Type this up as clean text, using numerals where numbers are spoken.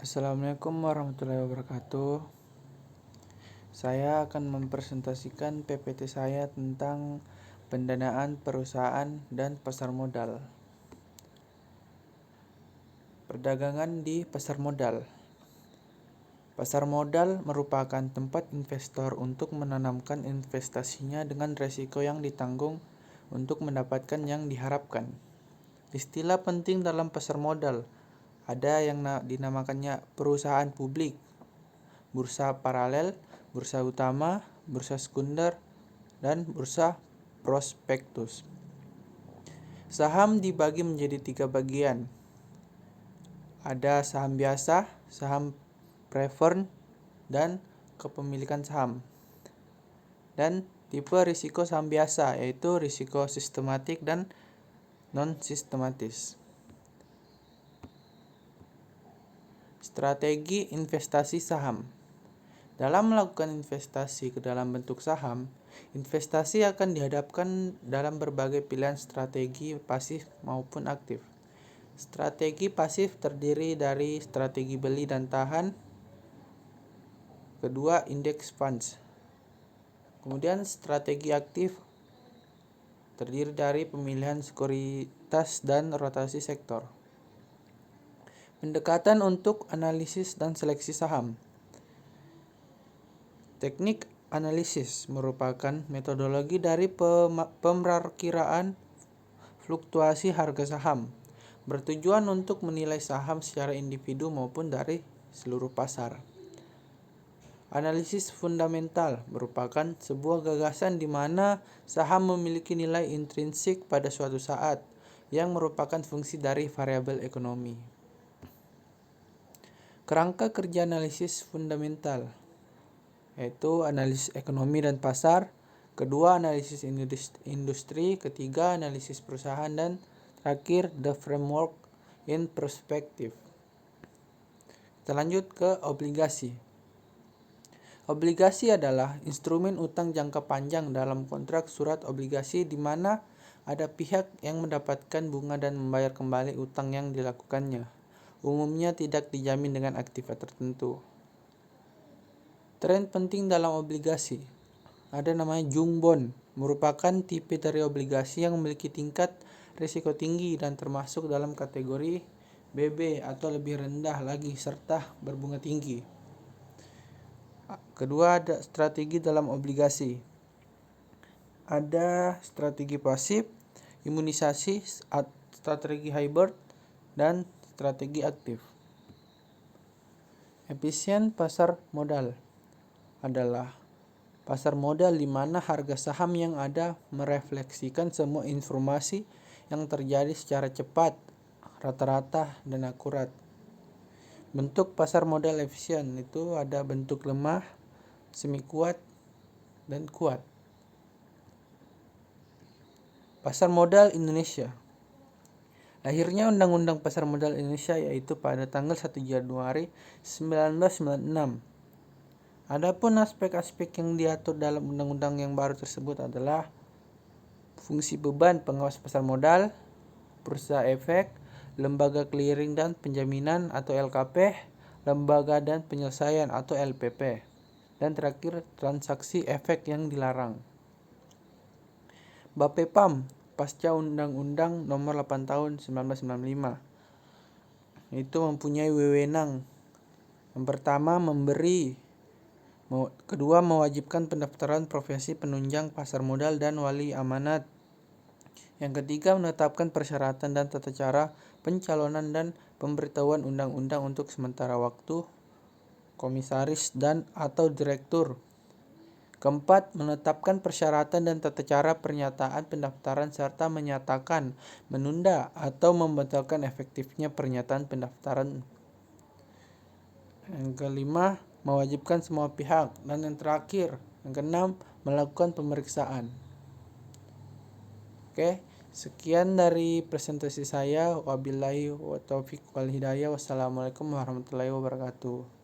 Assalamualaikum warahmatullahi wabarakatuh. Saya akan mempresentasikan PPT saya tentang pendanaan perusahaan dan pasar modal. Perdagangan di pasar modal. Pasar modal merupakan tempat investor untuk menanamkan investasinya dengan risiko yang ditanggung untuk mendapatkan yang diharapkan. Istilah penting dalam pasar modal ada yang dinamakannya perusahaan publik, bursa paralel, bursa utama, bursa sekunder, dan bursa prospektus. Saham dibagi menjadi 3 bagian. Ada saham biasa, saham preferred, dan kepemilikan saham. Dan tipe risiko saham biasa yaitu risiko sistematik dan non-sistematis. Strategi investasi saham. Dalam melakukan investasi ke dalam bentuk saham, investasi akan dihadapkan dalam berbagai pilihan strategi pasif maupun aktif. Strategi pasif terdiri dari strategi beli dan tahan, kedua index funds. Kemudian strategi aktif terdiri dari pemilihan sekuritas dan rotasi sektor. Pendekatan untuk analisis dan seleksi saham. Teknik analisis merupakan metodologi dari pemerakiraan fluktuasi harga saham, bertujuan untuk menilai saham secara individu maupun dari seluruh pasar. Analisis fundamental merupakan sebuah gagasan di mana saham memiliki nilai intrinsik pada suatu saat yang merupakan fungsi dari variabel ekonomi. Kerangka kerja analisis fundamental yaitu analisis ekonomi dan pasar, kedua analisis industri, ketiga analisis perusahaan, dan terakhir the framework in perspective. Kita lanjut ke obligasi. Obligasi adalah instrumen utang jangka panjang dalam kontrak surat obligasi di mana ada pihak yang mendapatkan bunga dan membayar kembali utang yang dilakukannya. Umumnya tidak dijamin dengan aktiva tertentu. Tren penting dalam obligasi. Ada namanya junk bond, merupakan tipe dari obligasi yang memiliki tingkat risiko tinggi dan termasuk dalam kategori BB atau lebih rendah lagi serta berbunga tinggi. Kedua, ada strategi dalam obligasi. Ada strategi pasif, imunisasi, strategi hybrid, dan strategi aktif. Efisien pasar modal adalah pasar modal di mana harga saham yang ada merefleksikan semua informasi yang terjadi secara cepat, rata-rata, dan akurat. Bentuk pasar modal efisien itu ada bentuk lemah, semi kuat, dan kuat. Pasar modal Indonesia. Lahirnya Undang-Undang Pasar Modal Indonesia yaitu pada tanggal 1 Januari 1996. Adapun aspek-aspek yang diatur dalam undang-undang yang baru tersebut adalah fungsi beban pengawas pasar modal, bursa efek, lembaga clearing dan penjaminan atau LKP, lembaga dan penyelesaian atau LPP, dan terakhir transaksi efek yang dilarang. Bapepam pasca Undang-Undang Nomor 8 Tahun 1995 itu mempunyai wewenang. Yang pertama kedua, mewajibkan pendaftaran profesi penunjang pasar modal dan wali amanat. Yang ketiga, menetapkan persyaratan dan tata cara pencalonan dan pemberitahuan undang-undang untuk sementara waktu komisaris dan atau direktur. Keempat, menetapkan persyaratan dan tata cara pernyataan pendaftaran serta menyatakan, menunda, atau membatalkan efektifnya pernyataan pendaftaran. Yang kelima, mewajibkan semua pihak. Dan yang terakhir, yang keenam, melakukan pemeriksaan. Oke, sekian dari presentasi saya. Wabillahi taufiq wal hidayah. Wassalamualaikum warahmatullahi wabarakatuh.